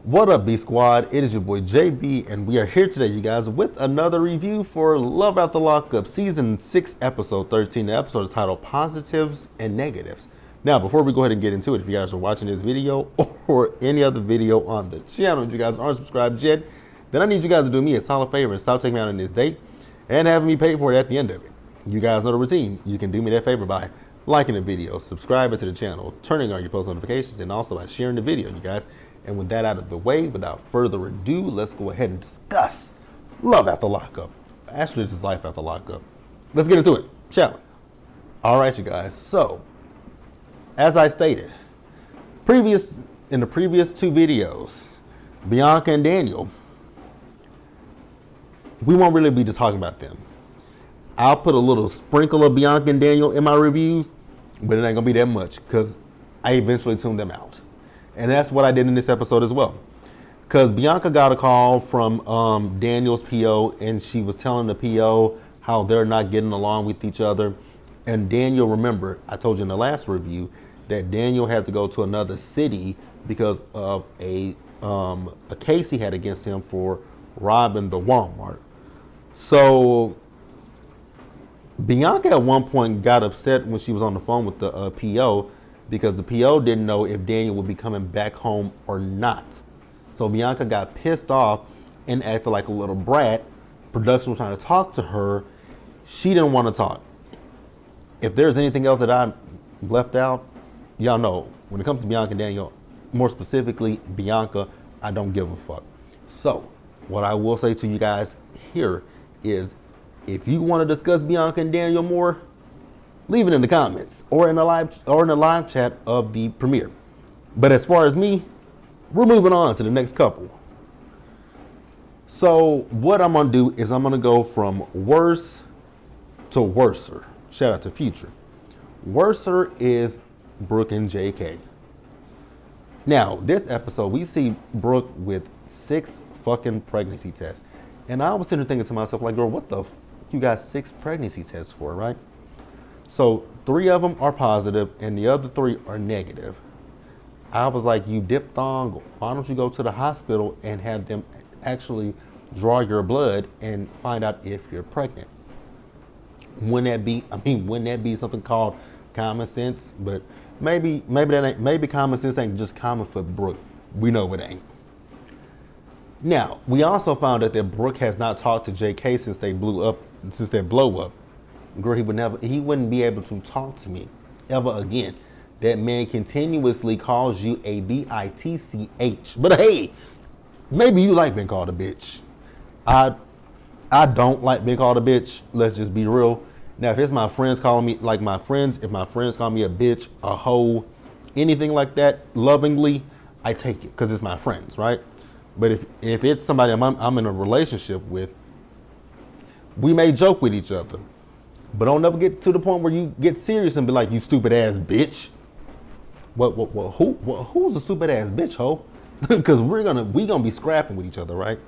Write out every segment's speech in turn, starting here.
What up, B Squad? It is your boy JB, and we are here today, you guys, with another review for Love After Lockup, Season 6, Episode 13. The episode is titled Positives and Negatives. Now, before we go ahead and get into it, if you guys are watching this video or any other video on the channel, if you guys aren't subscribed yet, then I need you guys to do me a solid favor and stop taking me out on this date and having me pay for it at the end of it. You guys know the routine. You can do me that favor by liking the video, subscribing to the channel, turning on your post notifications, and also by sharing the video, you guys. And with that out of the way, without further ado, let's go ahead and discuss Love After Lockup. Actually, this is Life After Lockup. Let's get into it, shall we? All right, you guys. So, as I stated, in the previous two videos, Bianca and Daniel, we won't really be just talking about them. I'll put a little sprinkle of Bianca and Daniel in my reviews, but it ain't gonna be that much because I eventually tuned them out. And that's what I did in this episode as well. Because Bianca got a call from Daniel's PO, and she was telling the PO how they're not getting along with each other. And Daniel, remember, I told you in the last review that Daniel had to go to another city because of a case he had against him for robbing the Walmart. So Bianca at one point got upset when she was on the phone with the PO because the PO didn't know if Daniel would be coming back home or not. So Bianca got pissed off and acted like a little brat. Production was trying to talk to her. She didn't want to talk. If there's anything else that I left out, y'all know, when it comes to Bianca and Daniel, more specifically Bianca, I don't give a fuck. So what I will say to you guys here is, if you want to discuss Bianca and Daniel more, leave it in the comments or in the live chat of the premiere. But as far as me, we're moving on to the next couple. So what I'm gonna do is I'm gonna go from worse to worser. Shout out to Future. Worser is Brooke and JK. Now, this episode, we see Brooke with 6 fucking pregnancy tests. And I was sitting there thinking to myself, like, girl, what the f you got 6 pregnancy tests for, right? So 3 of them are positive and the other 3 are negative. I was like, you diphthong, why don't you go to the hospital and have them actually draw your blood and find out if you're pregnant? Wouldn't that be something called common sense? But maybe common sense ain't just common for Brooke. We know it ain't. Now, we also found out that Brooke has not talked to JK since they blow up. Girl, he wouldn't be able to talk to me ever again. That man continuously calls you a bitch. But hey, maybe you like being called a bitch. I don't like being called a bitch. Let's just be real. Now, if it's my friends calling me, if my friends call me a bitch, a hoe, anything like that, lovingly, I take it because it's my friends, right? But if it's somebody I'm in a relationship with, we may joke with each other. But don't never get to the point where you get serious and be like, you stupid ass bitch. Who's a stupid ass bitch, ho? Because we gonna be scrapping with each other, right?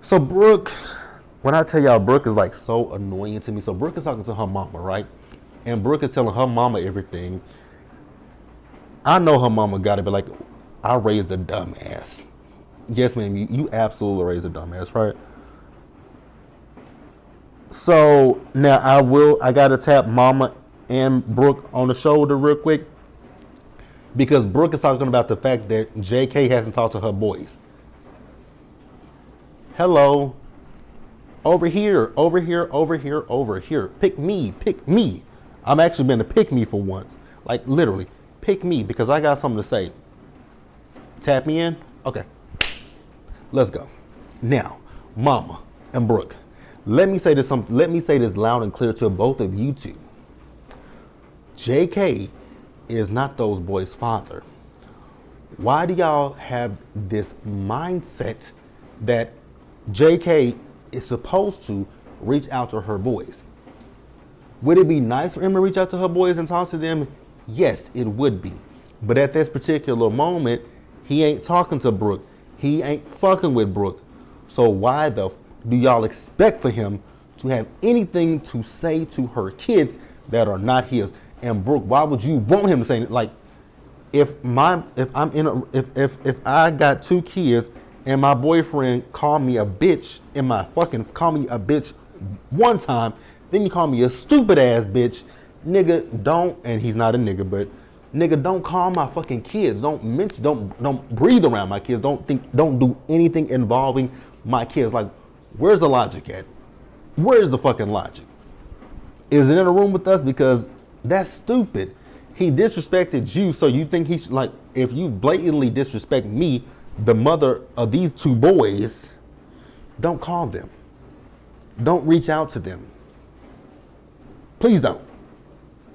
So Brooke, when I tell y'all, Brooke is like so annoying to me. So Brooke is talking to her mama, right? And Brooke is telling her mama everything. I know her mama gotta be like, I raised a dumbass. Yes, ma'am, you absolutely raised a dumbass, right? So now I gotta tap Mama and Brooke on the shoulder real quick, because Brooke is talking about the fact that JK hasn't talked to her boys. Hello, over here. Pick me. I'm actually been to pick me for once, like literally pick me, because I got something to say. Tap me in. Okay, let's go. Now, Mama and Brooke. Let me say this loud and clear to both of you two. JK is not those boys' father. Why do y'all have this mindset that JK is supposed to reach out to her boys? Would it be nice for him to reach out to her boys and talk to them? Yes, it would be. But at this particular moment, he ain't talking to Brooke. He ain't fucking with Brooke. So why the do y'all expect for him to have anything to say to her kids that are not his? And Brooke, why would you want him to say it? Like, if I got 2 kids and my boyfriend called me a bitch call me a bitch one time, then you call me a stupid ass bitch, nigga, don't, and he's not a nigga, but nigga, don't call my fucking kids. Don't breathe around my kids. Don't do anything involving my kids. Like, where's the logic at? Where's the fucking logic? Is it in a room with us? Because that's stupid. He disrespected you, so you think he's like, if you blatantly disrespect me, the mother of these 2 boys, don't call them. Don't reach out to them. Please don't.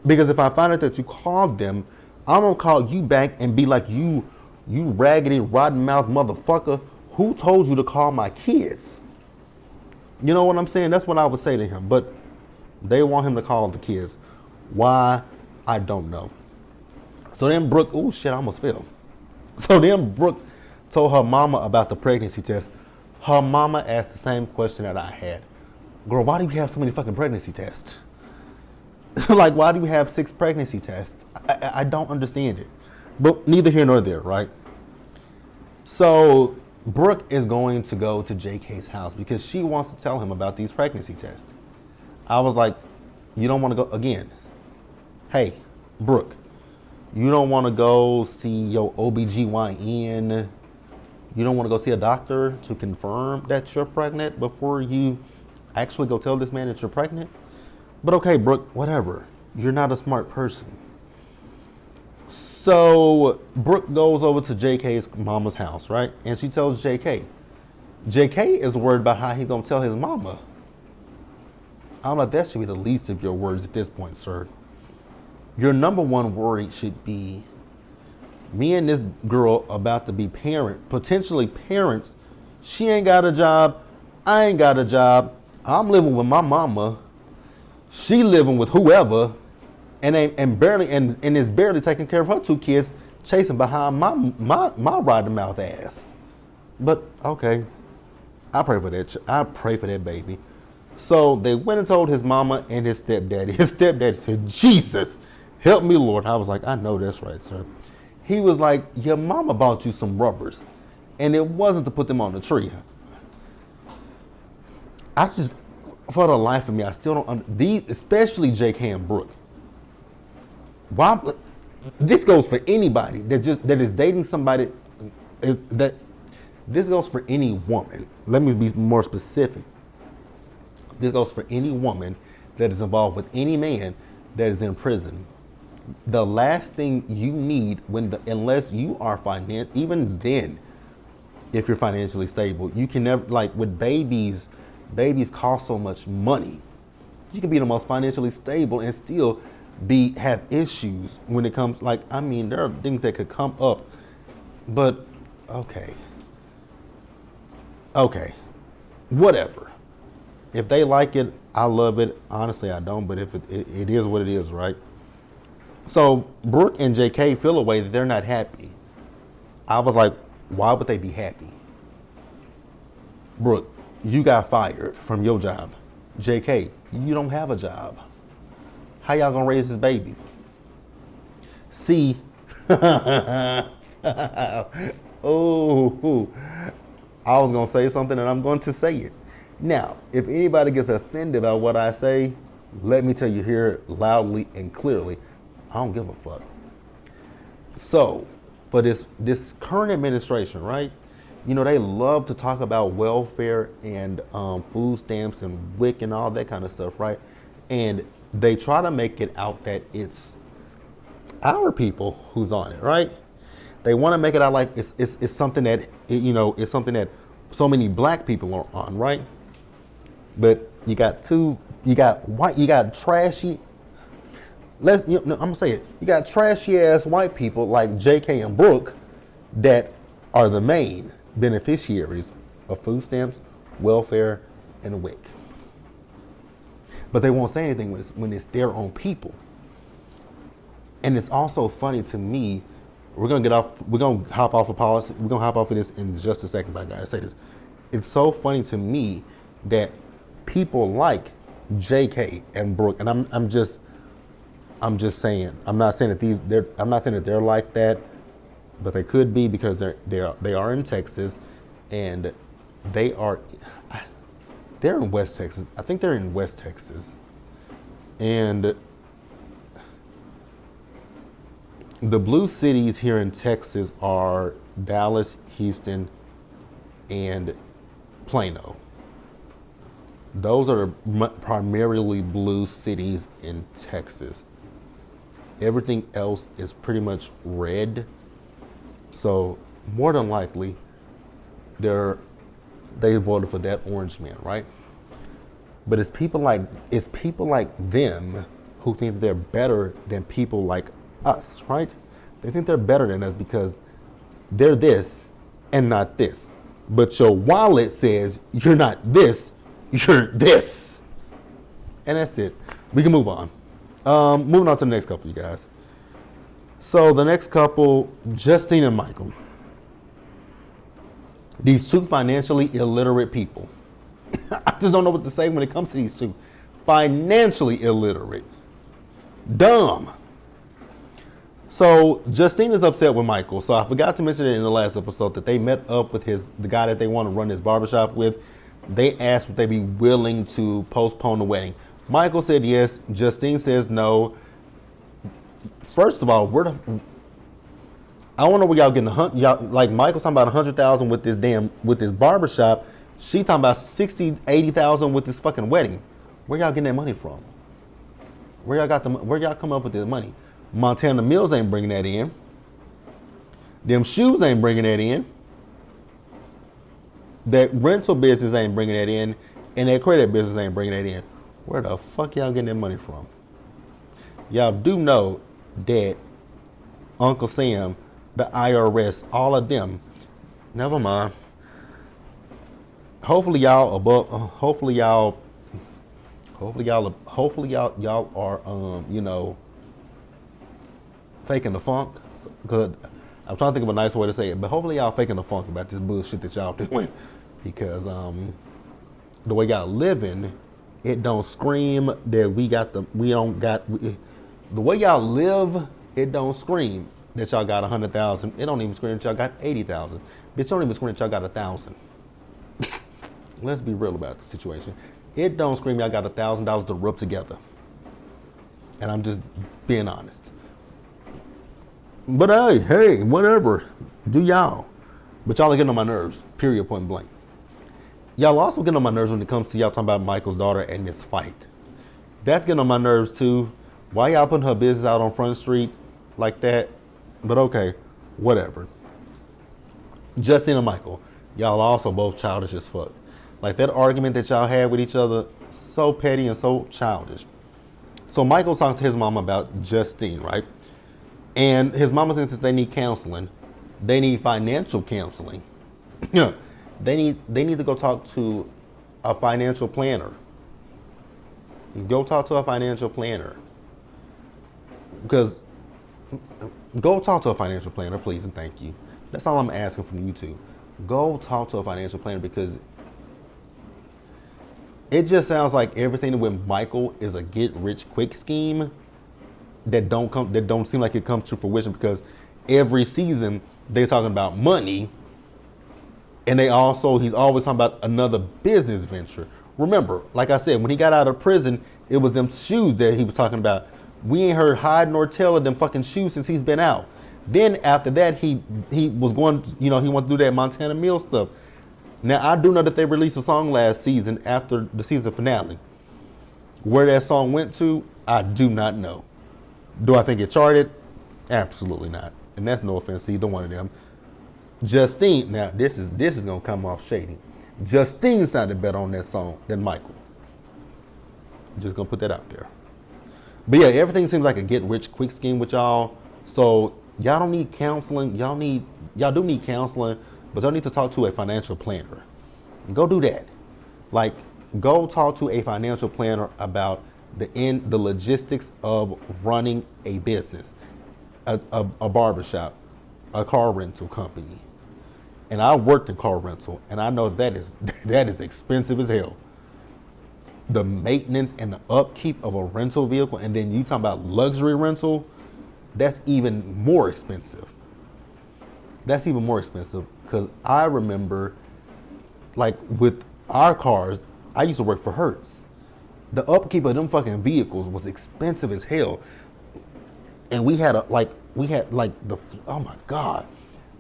Because if I find out that you called them, I'm gonna call you back and be like, you raggedy, rotten mouth motherfucker, who told you to call my kids? You know what I'm saying? That's what I would say to him. But they want him to call the kids. Why? I don't know. So then Brooke, oh shit, I almost fell. So then Brooke told her mama about the pregnancy test. Her mama asked the same question that I had. Girl, why do you have so many fucking pregnancy tests? Like, why do you have 6 pregnancy tests? I don't understand it. But neither here nor there, right? So Brooke is going to go to JK's house because she wants to tell him about these pregnancy tests. I was like, you don't want to go again. Hey, Brooke, you don't want to go see your OBGYN. You don't want to go see a doctor to confirm that you're pregnant before you actually go tell this man that you're pregnant? But okay, Brooke, whatever. You're not a smart person. So Brooke goes over to JK's mama's house, right? And she tells JK. JK is worried about how he's going to tell his mama. I'm like, that should be the least of your worries at this point, sir. Your number one worry should be me and this girl about to be potentially parents. She ain't got a job. I ain't got a job. I'm living with my mama. She living with whoever, and is barely taking care of her 2 kids, chasing behind my riding mouth ass. But okay, I pray for that. I pray for that baby. So they went and told his mama and his stepdaddy. His stepdaddy said, "Jesus, help me, Lord." I was like, "I know that's right, sir." He was like, "Your mama bought you some rubbers, and it wasn't to put them on the tree." I just, for the life of me, I still don't. These, especially JK and Brooke. Why? This goes for anybody that is dating somebody. This goes for any woman. Let me be more specific. This goes for any woman that is involved with any man that is in prison. The last thing you need unless you are even then, if you're financially stable, you can never, like with babies cost so much money. You can be the most financially stable and still have issues when it comes, like, I mean, there are things that could come up, but okay, whatever. If they like it, I love it. Honestly, I don't, but if it is what it is, right? So Brooke and JK feel a way that they're not happy. I was like, why would they be happy? Brooke, you got fired from your job. JK, you don't have a job. How y'all gonna raise this baby? See, oh, I was gonna say something and I'm going to say it. Now, if anybody gets offended by what I say, let me tell you here loudly and clearly, I don't give a fuck. So, for this current administration, right? You know, they love to talk about welfare and food stamps and WIC and all that kind of stuff, right? And they try to make it out that it's our people who's on it, right? They want to make it out like it's something that it's something that so many black people are on, right? But you got trashy. I'm gonna say it. You got trashy ass white people like JK and Brooke that are the main beneficiaries of food stamps, welfare, and WIC. But they won't say anything when it's their own people. And it's also funny to me. We're gonna hop off of policy. We're gonna hop off of this in just a second, but I gotta say this. It's so funny to me that people like JK and Brooke, and I'm just saying. I'm not saying that they're like that. but they could be because they are in Texas, and they are they're in West Texas. I think they're in West Texas, and the blue cities here in Texas are Dallas, Houston, and Plano. Those are primarily blue cities in Texas. Everything else is pretty much red. So more than likely, they voted for that orange man, right? But it's people like them who think they're better than people like us, right? They think they're better than us because they're this and not this. But your wallet says you're not this, you're this. And that's it. We can move on. Moving on to the next couple, you guys. So the next couple, Justine and Michael. These two financially illiterate people. I just don't know what to say when it comes to these two. Financially illiterate. Dumb. So Justine is upset with Michael. So I forgot to mention it in the last episode that they met up with the guy that they want to run his barbershop with. They asked would they be willing to postpone the wedding. Michael said yes. Justine says no. First of all, I don't know where y'all getting like Michael's talking about $100,000 with this barbershop. She talking about $60,000-$80,000 with this fucking wedding. Where y'all getting that money from? Where y'all come up with this money? Montana Mills ain't bringing that in. Them shoes ain't bringing that in. That rental business ain't bringing that in, and that credit business ain't bringing that in. Where the fuck y'all getting that money from? Y'all do know that Uncle Sam, the IRS, all of them. Never mind. Hopefully y'all are faking the funk. Cause I'm trying to think of a nice way to say it, but hopefully y'all faking the funk about this bullshit that y'all doing, because the way y'all living, it don't scream that the way y'all live, it don't scream that y'all got 100,000. It don't even scream that y'all got 80,000. Bitch, don't even scream that y'all got 1,000. Let's be real about the situation. It don't scream y'all got $1,000 to rub together. And I'm just being honest. But hey, whatever. Do y'all. But y'all are getting on my nerves. Period, point blank. Y'all also getting on my nerves when it comes to y'all talking about Michael's daughter and this fight. That's getting on my nerves too. Why y'all putting her business out on Front Street like that? But okay, whatever. Justine and Michael, y'all also both childish as fuck. Like that argument that y'all had with each other, so petty and so childish. So Michael talked to his mom about Justine, right? And his mama thinks that they need counseling. They need financial counseling. They need to go talk to a financial planner. Go talk to a financial planner. Because go talk to a financial planner, please and thank you. That's all I'm asking from you two. Go talk to a financial planner, because it just sounds like everything with Michael is a get rich quick scheme that don't seem like it comes to fruition, because every season they're talking about money, and he's always talking about another business venture. Remember, like I said, when he got out of prison, it was them shoes that he was talking about. We ain't heard hide nor tail of them fucking shoes since he's been out. Then after that, he was going to, he wanted to do that Montana Mill stuff. Now, I do know that they released a song last season after the season finale. Where that song went to, I do not know. Do I think it charted? Absolutely not. And that's no offense to either one of them. Justine, now this is gonna come off shady. Justine sounded better on that song than Michael. Just gonna put that out there. But yeah, everything seems like a get rich quick scheme with y'all. So y'all don't need counseling. Y'all do need counseling, but y'all need to talk to a financial planner. Go do that. Like, go talk to a financial planner about the logistics of running a business, a barbershop, a car rental company. And I worked in car rental, and I know that is expensive as hell. The maintenance and the upkeep of a rental vehicle, and then you talking about luxury rental, that's even more expensive. That's even more expensive because I remember, like with our cars, I used to work for Hertz. The upkeep of them fucking vehicles was expensive as hell, and we had the oh my god,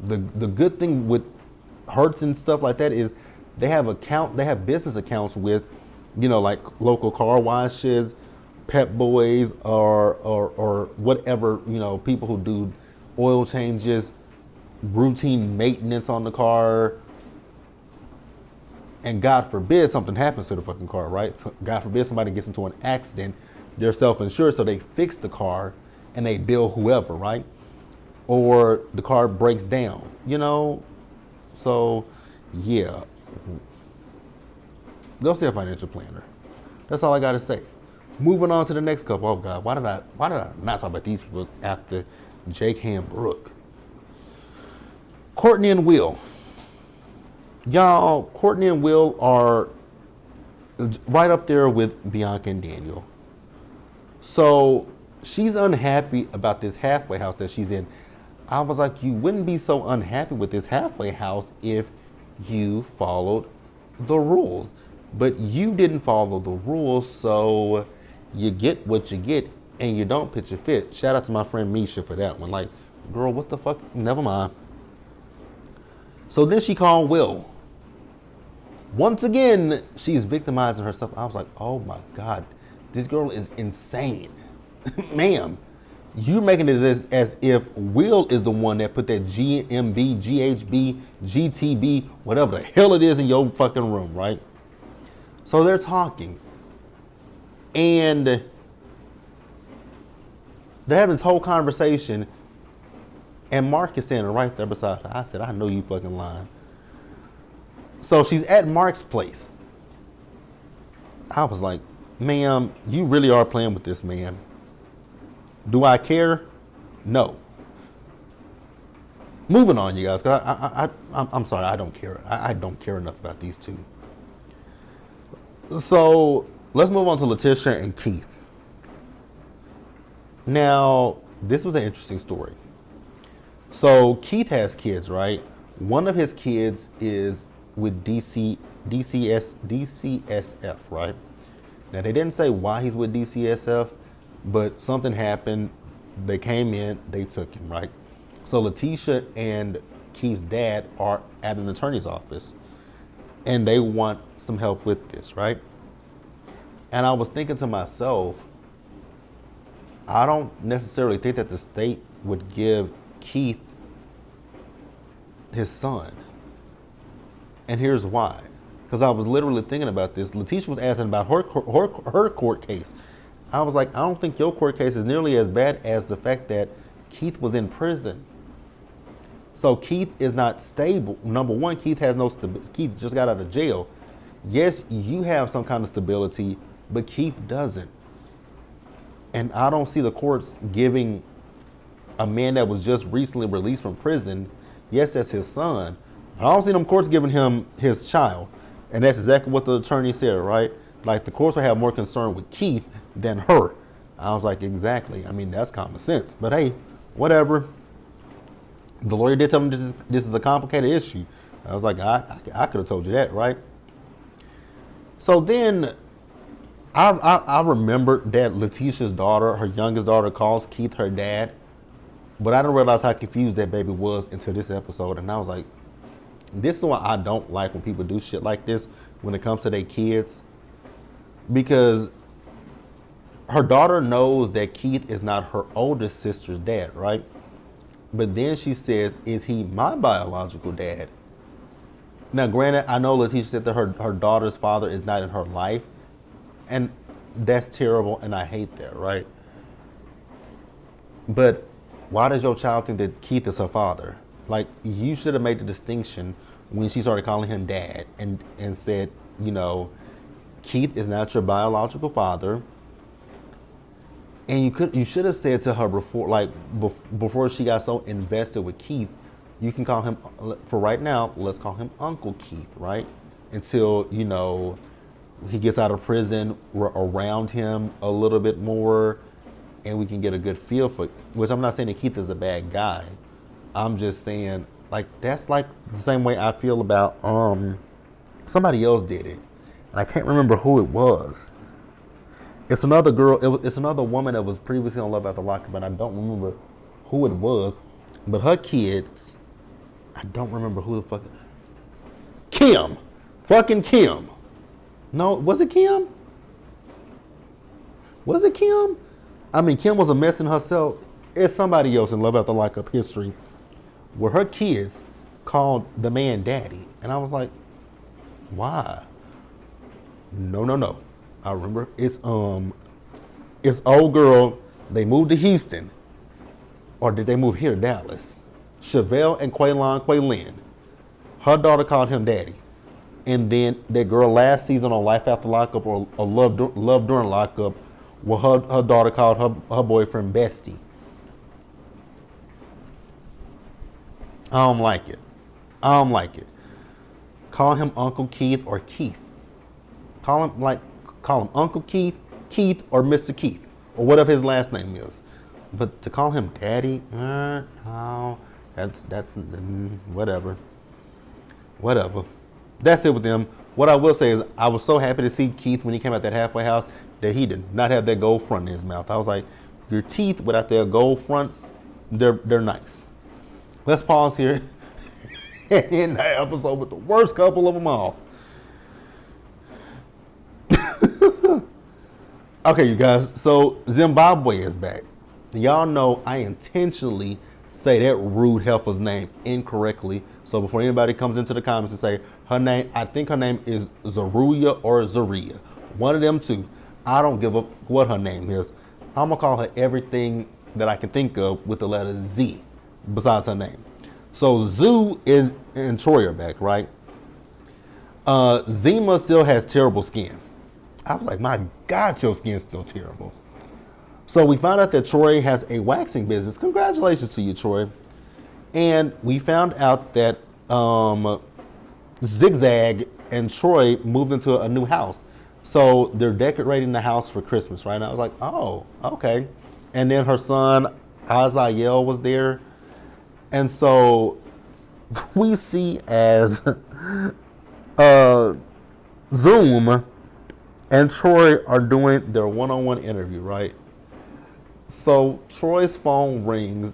the good thing with Hertz and stuff like that is they have business accounts with, like local car washes, Pep Boys, or whatever, people who do oil changes, routine maintenance on the car, and God forbid something happens to the fucking car, right? So God forbid somebody gets into an accident, they're self-insured, so they fix the car and they bill whoever, right? Or the car breaks down, So, yeah, go see a financial planner. That's all I gotta say. Moving on to the next couple. Oh God, why did I not talk about these people after JK and Brooke? Courtney and Will. Y'all, Courtney and Will are right up there with Bianca and Daniel. So she's unhappy about this halfway house that she's in. I was like, you wouldn't be so unhappy with this halfway house if you followed the rules. But you didn't follow the rules, so you get what you get and you don't pitch a fit. Shout out to my friend Misha for that one. Like, girl, what the fuck? Never mind. So then she called Will. Once again, she's victimizing herself. I was like, oh my God, this girl is insane. Ma'am, you're making it as if Will is the one that put that GMB, GHB, GTB, whatever the hell it is in your fucking room, right? So they're talking. And they're having this whole conversation. And Mark is standing right there beside her. I said, I know you fucking lying. So she's at Mark's place. I was like, ma'am, you really are playing with this man. Do I care? No. Moving on, you guys, because I'm sorry, I don't care. I don't care enough about these two. So let's move on to Leticia and Keith. Now, this was an interesting story. So Keith has kids, right? One of his kids is with DCSF, right? Now they didn't say why he's with DCSF, but something happened. They came in, they took him, right? So Leticia and Keith's dad are at an attorney's office and they want some help with this, right? And I was thinking to myself, I don't necessarily think that the state would give Keith his son. And here's why. Because I was literally thinking about this. Leticia was asking about her court case. I was like, I don't think your court case is nearly as bad as the fact that Keith was in prison. So Keith is not stable. Number one, Keith has no stability. Keith just got out of jail. Yes, you have some kind of stability, but Keith doesn't. And I don't see the courts giving a man that was just recently released from prison, yes, that's his son. I don't see them courts giving him his child. And that's exactly what the attorney said, right? Like the courts would have more concern with Keith than her. I was like, exactly. I mean, that's common sense. But hey, whatever. The lawyer did tell me this is a complicated issue. I was like, I could have told you that, right? So then I remembered that Leticia's daughter, her youngest daughter, calls Keith her dad. But I didn't realize how confused that baby was until this episode. And I was like, this is why I don't like when people do shit like this when it comes to their kids. Because her daughter knows that Keith is not her oldest sister's dad, right? But then she says, is he my biological dad? Now, granted, I know Leticia said that her daughter's father is not in her life. And that's terrible, and I hate that, right? But why does your child think that Keith is her father? Like, you should have made the distinction when she started calling him dad and said, you know, Keith is not your biological father. And you should have said to her before she got so invested with Keith, you can call him, for right now, let's call him Uncle Keith, right? Until, you know, he gets out of prison, we're around him a little bit more, and we can get a good feel for it. Which I'm not saying that Keith is a bad guy. I'm just saying Like that's like the same way I feel about somebody else did it, and I can't remember who it was. It's another girl. It's another woman that was previously on Love After Lockup, but I don't remember who it was. But her kids, I don't remember who the fuck. Kim, fucking Kim. No, was it Kim? Was it Kim? I mean, Kim was a mess in herself. It's somebody else in Love After Lockup history where her kids called the man daddy. And I was like, why? No. I remember it's old girl, they moved to Houston. Or did they move here to Dallas? Chevelle and Quaylin. Her daughter called him daddy. And then that girl last season on Life After Lockup or Love During Lockup, well, her daughter called her boyfriend bestie. I don't like it. Call him Uncle Keith or Keith. Call him Uncle Keith, or Mr. Keith, or whatever his last name is. But to call him daddy, that's whatever. That's it with them. What I will say is I was so happy to see Keith when he came out that halfway house that he did not have that gold front in his mouth. I was like, your teeth without their gold fronts, they're nice. Let's pause here and end the episode with the worst couple of them all. Okay, you guys, so Zimbabwe is back. Y'all know I intentionally say that rude heifer's name incorrectly. So before anybody comes into the comments and say her name, I think her name is Zaria or Zaria. One of them two. I don't give a what her name is. I'm gonna call her everything that I can think of with the letter Z besides her name. So Zoo and Troy are back, right? Zima still has terrible skin. I was like, my God, your skin's still terrible. So we found out that Troy has a waxing business. Congratulations to you, Troy. And we found out that Zigzag and Troy moved into a new house. So they're decorating the house for Christmas, right? And I was like, oh, okay. And then her son, Azael, was there. And so we see as Zoom and Troy are doing their one-on-one interview, right? So Troy's phone rings,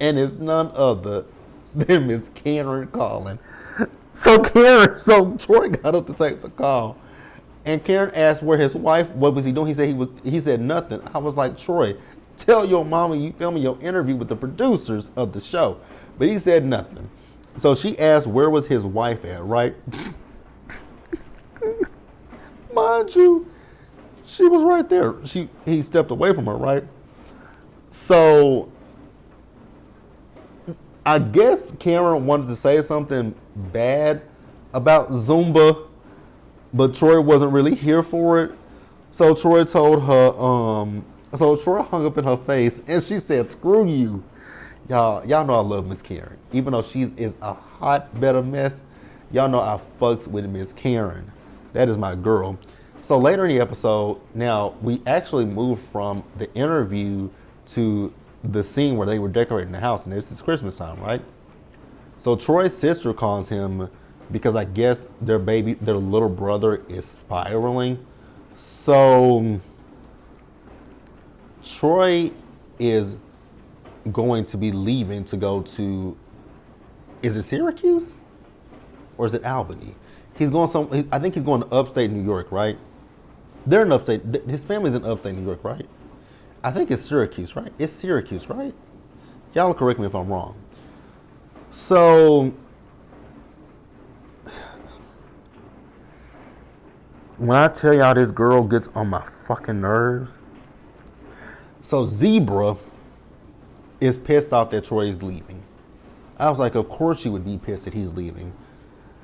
and it's none other than Miss Karen calling. So Troy got up to take the call, and Karen asked where his wife, what was he doing? He said nothing. I was like, Troy, tell your mama you filming your interview with the producers of the show. But he said nothing. So she asked where was his wife at, right? Mind you, she was right there. He stepped away from her, right? So I guess Karen wanted to say something bad about Zumba, but Troy wasn't really here for it. So Troy told her, so Troy hung up in her face and she said, screw you. Y'all know I love Miss Karen. Even though she is a hot, better mess, y'all know I fucks with Miss Karen. That is my girl. So later in the episode, now we actually moved from the interview to the scene where they were decorating the house, and this is Christmas time, right? So Troy's sister calls him because I guess their little brother is spiraling. So Troy is going to be leaving to go to, is it Syracuse or is it Albany? I think he's going to upstate New York, right? They're in upstate, his family's in upstate New York, right? I think it's Syracuse, right? It's Syracuse, right? Y'all correct me if I'm wrong. So when I tell y'all this girl gets on my fucking nerves. So Zebra is pissed off that Troy is leaving. I was like, of course you would be pissed that he's leaving.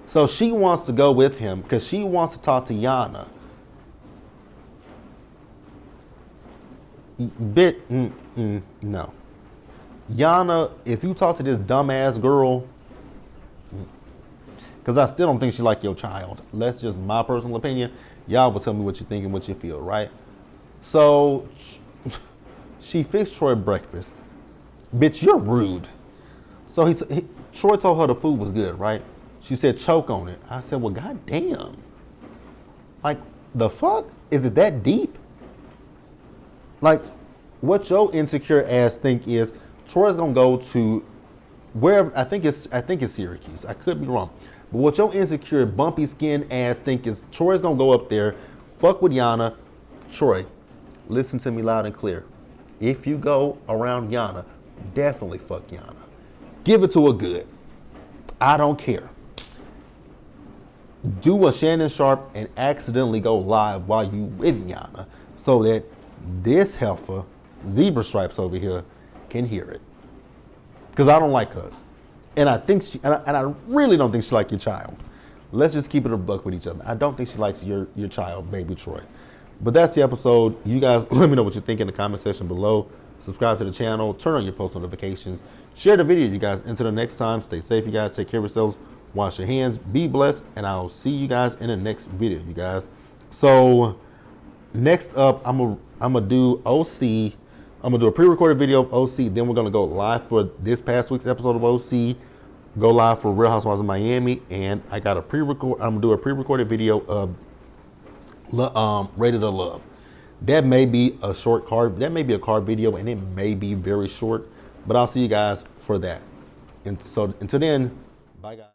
So she wants to go with him because she wants to talk to Yana. No. Yana, if you talk to this dumbass girl, because I still don't think she like your child. That's just my personal opinion. Y'all will tell me what you think and what you feel, right? So she fixed Troy breakfast. Bitch, you're rude. So Troy told her the food was good, right? She said choke on it. I said, well, goddamn. Like, the fuck? Is it that deep? Like, what your insecure ass think is Troy's gonna go to wherever, I think it's Syracuse. I could be wrong. But what your insecure bumpy skin ass think is Troy's gonna go up there, fuck with Yana. Troy, listen to me loud and clear. If you go around Yana, definitely fuck Yana. Give it to her good. I don't care. Do a Shannon Sharp and accidentally go live while you with Yana so that this heifer, Zebra Stripes over here, can hear it. Because I don't like her. And I think she, and I really don't think she likes your child. Let's just keep it a buck with each other. I don't think she likes your child, baby Troy. But that's the episode. You guys, let me know what you think in the comment section below. Subscribe to the channel. Turn on your post notifications. Share the video, you guys. Until the next time, stay safe, you guys. Take care of yourselves. Wash your hands. Be blessed. And I'll see you guys in the next video, you guys. So, next up, I'm gonna do OC. I'm gonna do a pre-recorded video of OC. Then we're gonna go live for this past week's episode of OC. Go live for Real Housewives of Miami. And I got a pre-record. I'm gonna do a pre-recorded video of Rated or Love. That may be a short card. That may be a card video, and it may be very short. But I'll see you guys for that. And so until then, bye guys.